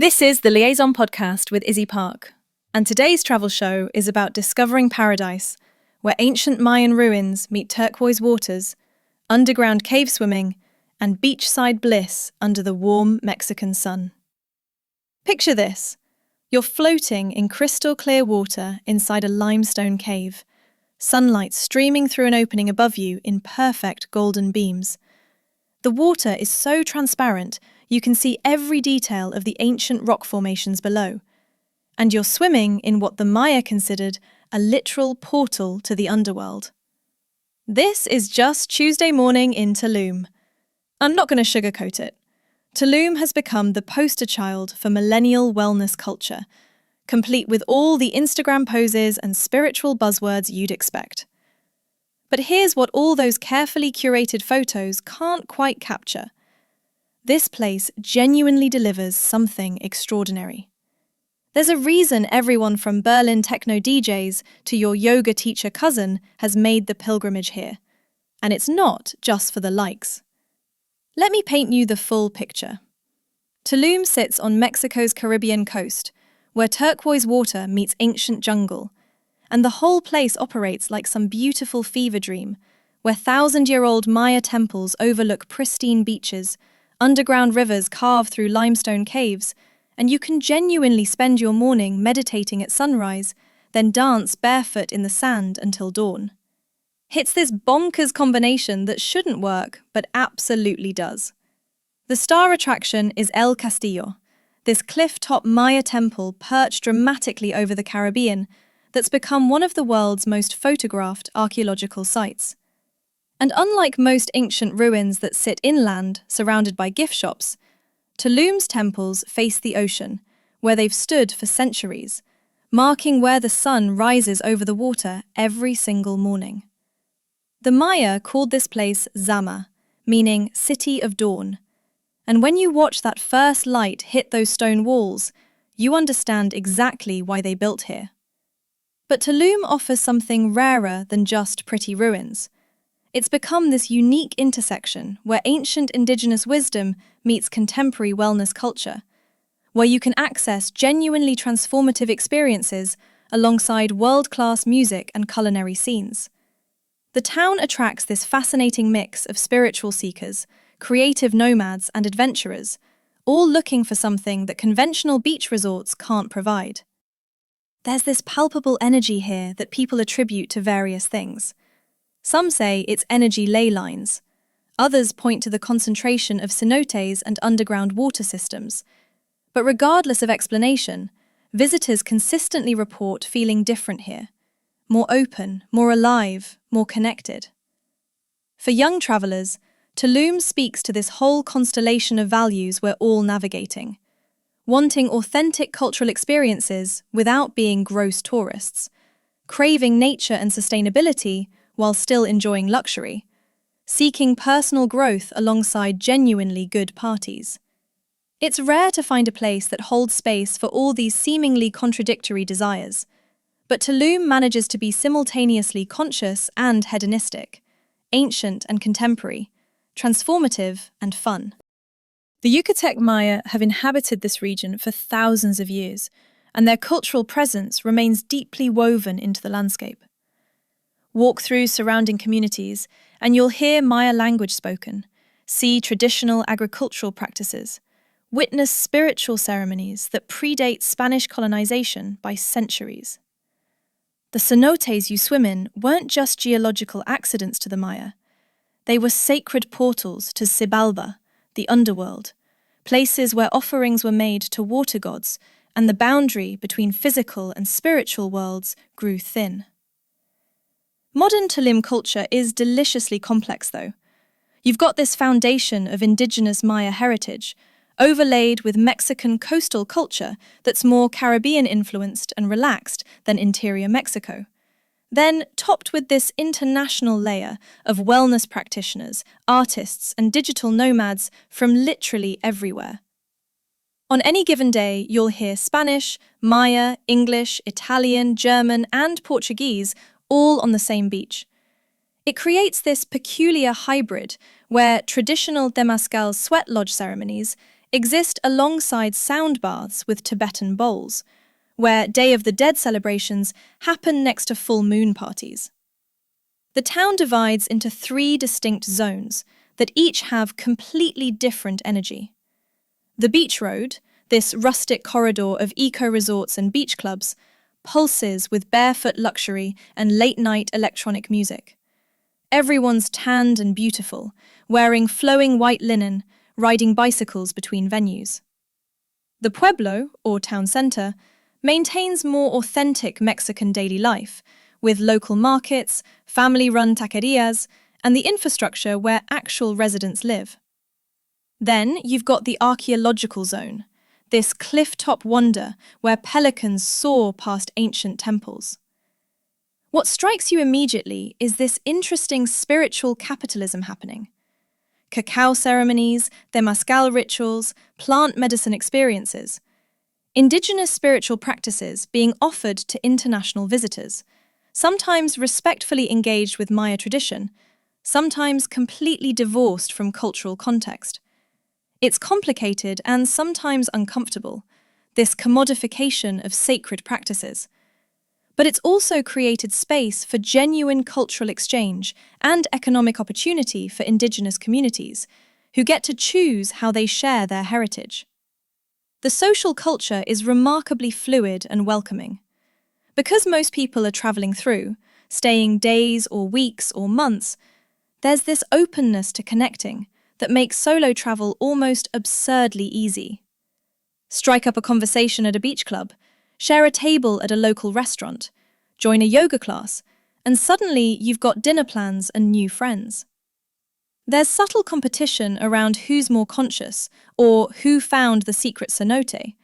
This is the Liaison Podcast with Izzy Park, and today's travel show is about discovering paradise, where ancient Mayan ruins meet turquoise waters, underground cave swimming, and beachside bliss under the warm Mexican sun. Picture this. You're floating in crystal clear water inside a limestone cave, sunlight streaming through an opening above you in perfect golden beams. The water is so transparent you can see every detail of the ancient rock formations below, and you're swimming in what the Maya considered a literal portal to the underworld. This is just Tuesday morning in Tulum. I'm not going to sugarcoat it. Tulum has become the poster child for millennial wellness culture, complete with all the Instagram poses and spiritual buzzwords you'd expect. But here's what all those carefully curated photos can't quite capture. This place genuinely delivers something extraordinary. There's a reason everyone from Berlin techno DJs to your yoga teacher cousin has made the pilgrimage here. And it's not just for the likes. Let me paint you the full picture. Tulum sits on Mexico's Caribbean coast, where turquoise water meets ancient jungle, and the whole place operates like some beautiful fever dream, where thousand-year-old Maya temples overlook pristine beaches, underground rivers carve through limestone caves, and you can genuinely spend your morning meditating at sunrise, then dance barefoot in the sand until dawn. It's this bonkers combination that shouldn't work, but absolutely does. The star attraction is El Castillo, this cliff-top Maya temple perched dramatically over the Caribbean that's become one of the world's most photographed archaeological sites. And unlike most ancient ruins that sit inland, surrounded by gift shops, Tulum's temples face the ocean, where they've stood for centuries, marking where the sun rises over the water every single morning. The Maya called this place Zamna, meaning City of Dawn. And when you watch that first light hit those stone walls, you understand exactly why they built here. But Tulum offers something rarer than just pretty ruins. It's become this unique intersection where ancient indigenous wisdom meets contemporary wellness culture, where you can access genuinely transformative experiences alongside world-class music and culinary scenes. The town attracts this fascinating mix of spiritual seekers, creative nomads, and adventurers, all looking for something that conventional beach resorts can't provide. There's this palpable energy here that people attribute to various things. Some say it's energy ley lines. Others point to the concentration of cenotes and underground water systems. But regardless of explanation, visitors consistently report feeling different here. More open, more alive, more connected. For young travellers, Tulum speaks to this whole constellation of values we're all navigating. Wanting authentic cultural experiences without being gross tourists. Craving nature and sustainability while still enjoying luxury, seeking personal growth alongside genuinely good parties. It's rare to find a place that holds space for all these seemingly contradictory desires, but Tulum manages to be simultaneously conscious and hedonistic, ancient and contemporary, transformative and fun. The Yucatec Maya have inhabited this region for thousands of years, and their cultural presence remains deeply woven into the landscape. Walk through surrounding communities and you'll hear Maya language spoken, see traditional agricultural practices, witness spiritual ceremonies that predate Spanish colonization by centuries. The cenotes you swim in weren't just geological accidents to the Maya. They were sacred portals to Xibalba, the underworld, places where offerings were made to water gods and the boundary between physical and spiritual worlds grew thin. Modern Tulum culture is deliciously complex, though. You've got this foundation of indigenous Maya heritage, overlaid with Mexican coastal culture that's more Caribbean-influenced and relaxed than interior Mexico. Then topped with this international layer of wellness practitioners, artists, and digital nomads from literally everywhere. On any given day, you'll hear Spanish, Maya, English, Italian, German, and Portuguese all on the same beach. It creates this peculiar hybrid where traditional mezcal sweat lodge ceremonies exist alongside sound baths with Tibetan bowls, where Day of the Dead celebrations happen next to full moon parties. The town divides into 3 distinct zones that each have completely different energy. The beach road, this rustic corridor of eco-resorts and beach clubs, pulses with barefoot luxury and late-night electronic music. Everyone's tanned and beautiful, wearing flowing white linen, riding bicycles between venues. The pueblo, or town centre, maintains more authentic Mexican daily life, with local markets, family-run taquerias, and the infrastructure where actual residents live. Then you've got the archaeological zone, this cliff-top wonder where pelicans soar past ancient temples. What strikes you immediately is this interesting spiritual capitalism happening. Cacao ceremonies, their mezcal rituals, plant medicine experiences. Indigenous spiritual practices being offered to international visitors, sometimes respectfully engaged with Maya tradition, sometimes completely divorced from cultural context. It's complicated and sometimes uncomfortable, this commodification of sacred practices. But it's also created space for genuine cultural exchange and economic opportunity for Indigenous communities, who get to choose how they share their heritage. The social culture is remarkably fluid and welcoming. Because most people are travelling through, staying days or weeks or months, there's this openness to connecting that makes solo travel almost absurdly easy. Strike up a conversation at a beach club, share a table at a local restaurant, join a yoga class, and suddenly you've got dinner plans and new friends. There's subtle competition around who's more conscious or who found the secret cenote,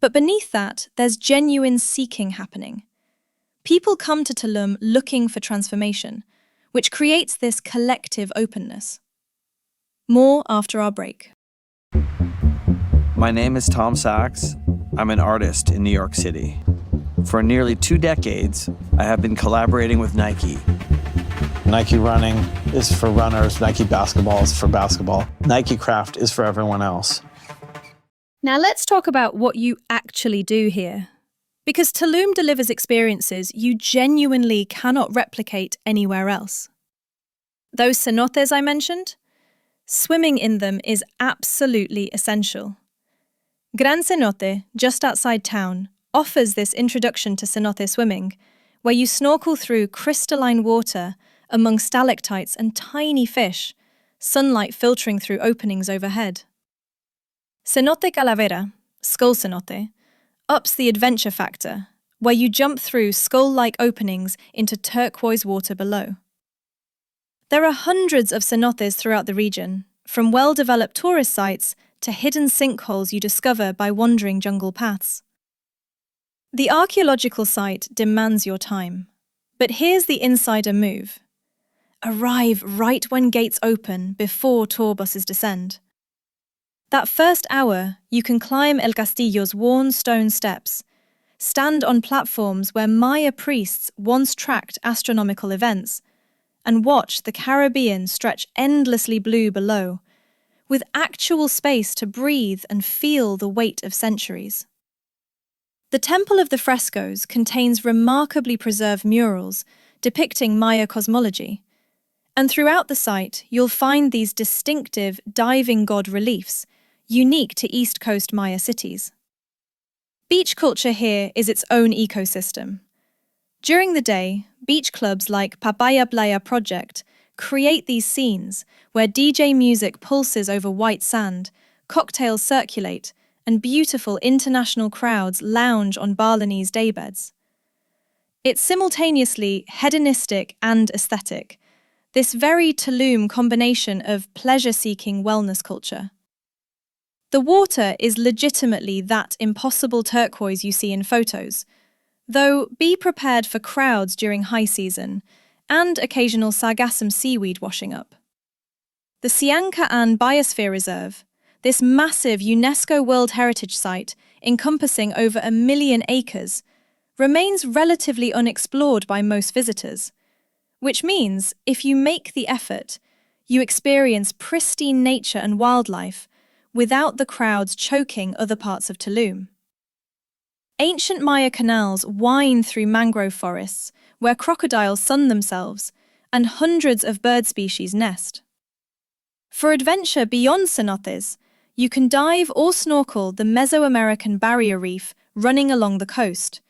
but beneath that there's genuine seeking happening. People come to Tulum looking for transformation, which creates this collective openness. More after our break. My name is Tom Sachs. I'm an artist in New York City. For nearly 2 decades, I have been collaborating with Nike. Nike running is for runners, Nike basketball is for basketball. Nike craft is for everyone else. Now let's talk about what you actually do here. Because Tulum delivers experiences you genuinely cannot replicate anywhere else. Those cenotes I mentioned, swimming in them is absolutely essential. Gran Cenote, just outside town, offers this introduction to cenote swimming, where you snorkel through crystalline water among stalactites and tiny fish, sunlight filtering through openings overhead. Cenote Calavera, skull cenote, ups the adventure factor, where you jump through skull-like openings into turquoise water below. There are hundreds of cenotes throughout the region, from well-developed tourist sites to hidden sinkholes you discover by wandering jungle paths. The archaeological site demands your time, but here's the insider move. Arrive right when gates open before tour buses descend. That first hour, you can climb El Castillo's worn stone steps, stand on platforms where Maya priests once tracked astronomical events, and watch the Caribbean stretch endlessly blue below, with actual space to breathe and feel the weight of centuries. The Temple of the Frescoes contains remarkably preserved murals depicting Maya cosmology, and throughout the site you'll find these distinctive diving god reliefs, unique to East Coast Maya cities. Beach culture here is its own ecosystem. During the day, beach clubs like Papaya Playa Project create these scenes where DJ music pulses over white sand, cocktails circulate, and beautiful international crowds lounge on Balinese daybeds. It's simultaneously hedonistic and aesthetic, this very Tulum combination of pleasure-seeking wellness culture. The water is legitimately that impossible turquoise you see in photos, though be prepared for crowds during high season and occasional sargassum seaweed washing up. The Siangkaan Biosphere Reserve, this massive UNESCO World Heritage Site encompassing over 1 million acres, remains relatively unexplored by most visitors, which means if you make the effort, you experience pristine nature and wildlife without the crowds choking other parts of Tulum. Ancient Maya canals wind through mangrove forests, where crocodiles sun themselves, and hundreds of bird species nest. For adventure beyond cenotes, you can dive or snorkel the Mesoamerican barrier reef running along the coast,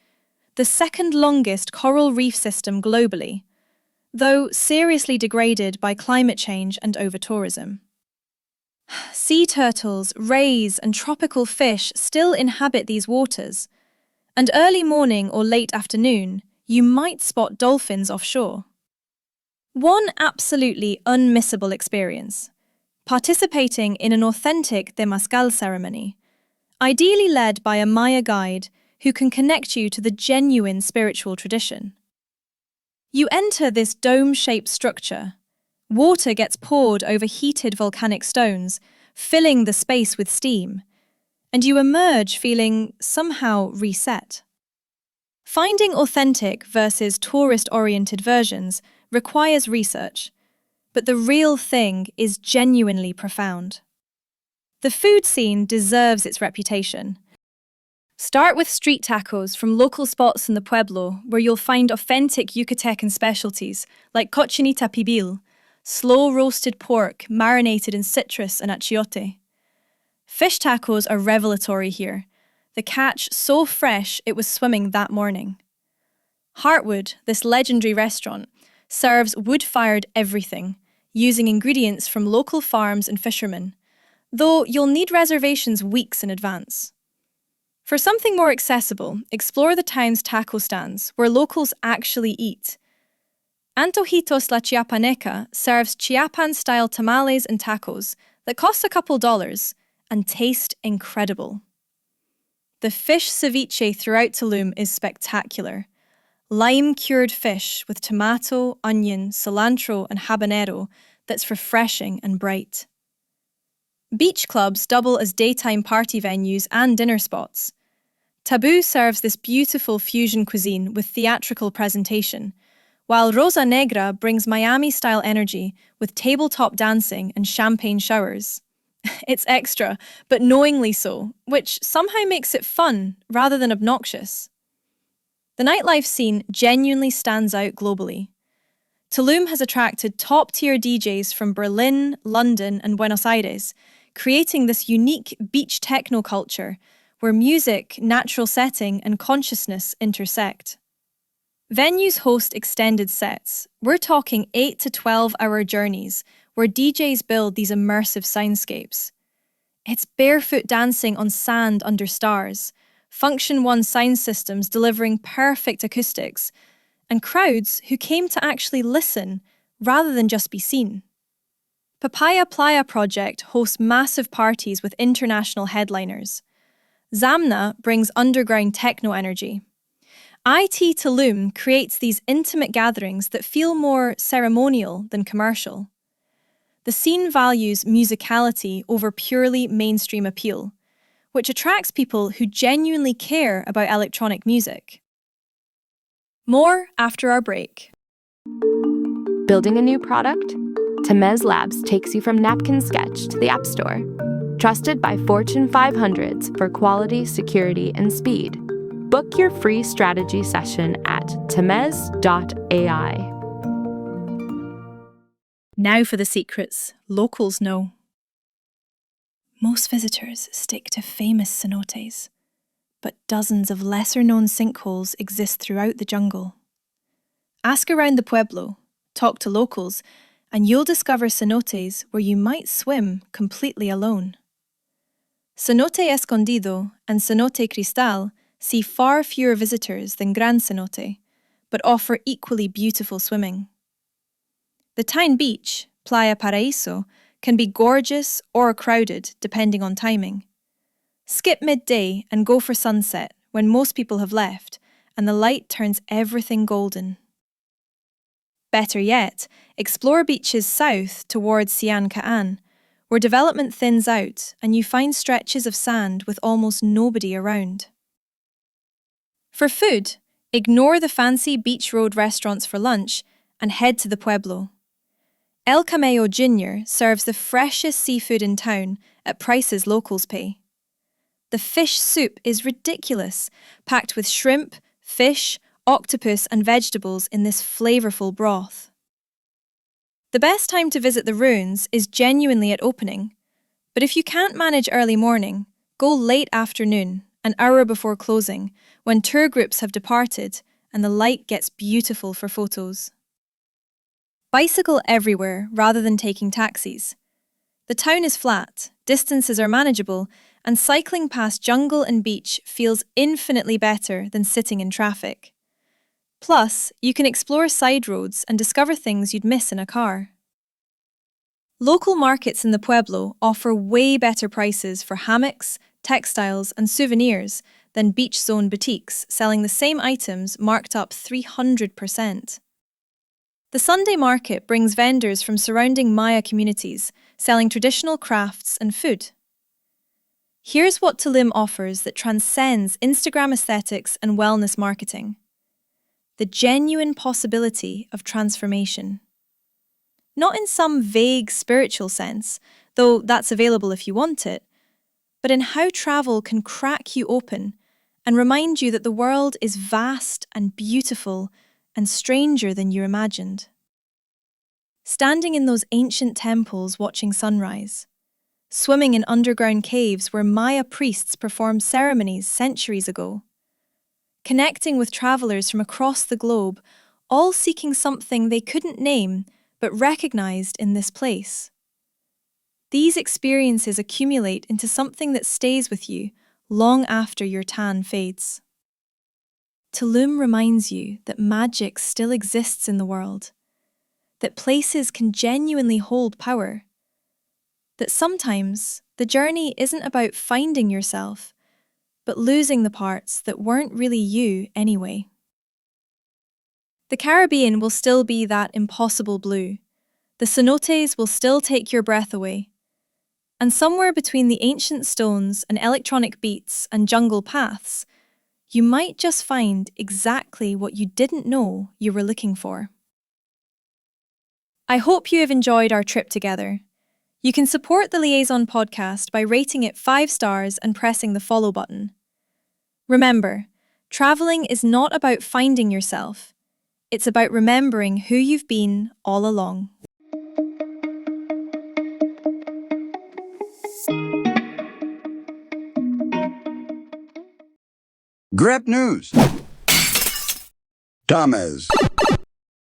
the second longest coral reef system globally, though seriously degraded by climate change and over-tourism. Sea turtles, rays, and tropical fish still inhabit these waters, and early morning or late afternoon, you might spot dolphins offshore. One absolutely unmissable experience: participating in an authentic mezcal ceremony, ideally led by a Maya guide who can connect you to the genuine spiritual tradition. You enter this dome-shaped structure. Water gets poured over heated volcanic stones, filling the space with steam, and you emerge feeling somehow reset. Finding authentic versus tourist-oriented versions requires research, but the real thing is genuinely profound. The food scene deserves its reputation. Start with street tacos from local spots in the pueblo, where you'll find authentic Yucatecan specialties like cochinita pibil, slow-roasted pork marinated in citrus and achiote. Fish tacos are revelatory here, the catch so fresh it was swimming that morning. Heartwood, this legendary restaurant, serves wood-fired everything, using ingredients from local farms and fishermen, though you'll need reservations weeks in advance. For something more accessible, explore the town's taco stands, where locals actually eat. Antojitos La Chiapaneca serves Chiapan-style tamales and tacos that cost a couple dollars and taste incredible. The fish ceviche throughout Tulum is spectacular. Lime-cured fish with tomato, onion, cilantro, and habanero that's refreshing and bright. Beach clubs double as daytime party venues and dinner spots. Taboo serves this beautiful fusion cuisine with theatrical presentation, while Rosa Negra brings Miami-style energy with tabletop dancing and champagne showers. It's extra, but knowingly so, which somehow makes it fun rather than obnoxious. The nightlife scene genuinely stands out globally. Tulum has attracted top-tier DJs from Berlin, London, and Buenos Aires, creating this unique beach techno culture where music, natural setting, and consciousness intersect. Venues host extended sets. We're talking 8 to 12-hour journeys where DJs build these immersive soundscapes. It's barefoot dancing on sand under stars, Function 1 sound systems delivering perfect acoustics, and crowds who came to actually listen rather than just be seen. Papaya Playa Project hosts massive parties with international headliners. Zamna brings underground techno energy. IT Tulum creates these intimate gatherings that feel more ceremonial than commercial. The scene values musicality over purely mainstream appeal, which attracts people who genuinely care about electronic music. More after our break. Building a new product? Temez Labs takes you from napkin sketch to the App Store. Trusted by Fortune 500s for quality, security, and speed. Book your free strategy session at temez.ai. Now for the secrets locals know. Most visitors stick to famous cenotes, but dozens of lesser-known sinkholes exist throughout the jungle. Ask around the pueblo, talk to locals, and you'll discover cenotes where you might swim completely alone. Cenote Escondido and Cenote Cristal see far fewer visitors than Gran Cenote, but offer equally beautiful swimming. The town beach, Playa Paraíso, can be gorgeous or crowded depending on timing. Skip midday and go for sunset when most people have left and the light turns everything golden. Better yet, explore beaches south towards Sian Kaan, where development thins out and you find stretches of sand with almost nobody around. For food, ignore the fancy beach road restaurants for lunch and head to the pueblo. El Camello Jr. serves the freshest seafood in town at prices locals pay. The fish soup is ridiculous, packed with shrimp, fish, octopus, and vegetables in this flavourful broth. The best time to visit the ruins is genuinely at opening, but if you can't manage early morning, go late afternoon, an hour before closing, when tour groups have departed and the light gets beautiful for photos. Bicycle everywhere rather than taking taxis. The town is flat, distances are manageable, and cycling past jungle and beach feels infinitely better than sitting in traffic. Plus, you can explore side roads and discover things you'd miss in a car. Local markets in the pueblo offer way better prices for hammocks, textiles, and souvenirs than beach zone boutiques selling the same items marked up 300%. The Sunday market brings vendors from surrounding Maya communities selling traditional crafts and food. Here's what Tulum offers that transcends Instagram aesthetics and wellness marketing: the genuine possibility of transformation. Not in some vague spiritual sense, though that's available if you want it, but in how travel can crack you open and remind you that the world is vast and beautiful and stranger than you imagined. Standing in those ancient temples watching sunrise, swimming in underground caves where Maya priests performed ceremonies centuries ago, connecting with travelers from across the globe, all seeking something they couldn't name but recognized in this place. These experiences accumulate into something that stays with you long after your tan fades. Tulum reminds you that magic still exists in the world, that places can genuinely hold power, that sometimes the journey isn't about finding yourself, but losing the parts that weren't really you anyway. The Caribbean will still be that impossible blue. The cenotes will still take your breath away. And somewhere between the ancient stones and electronic beats and jungle paths, you might just find exactly what you didn't know you were looking for. I hope you have enjoyed our trip together. You can support the Liaison podcast by rating it 5 stars and pressing the follow button. Remember, traveling is not about finding yourself. It's about remembering who you've been all along. Grab news. Thomas.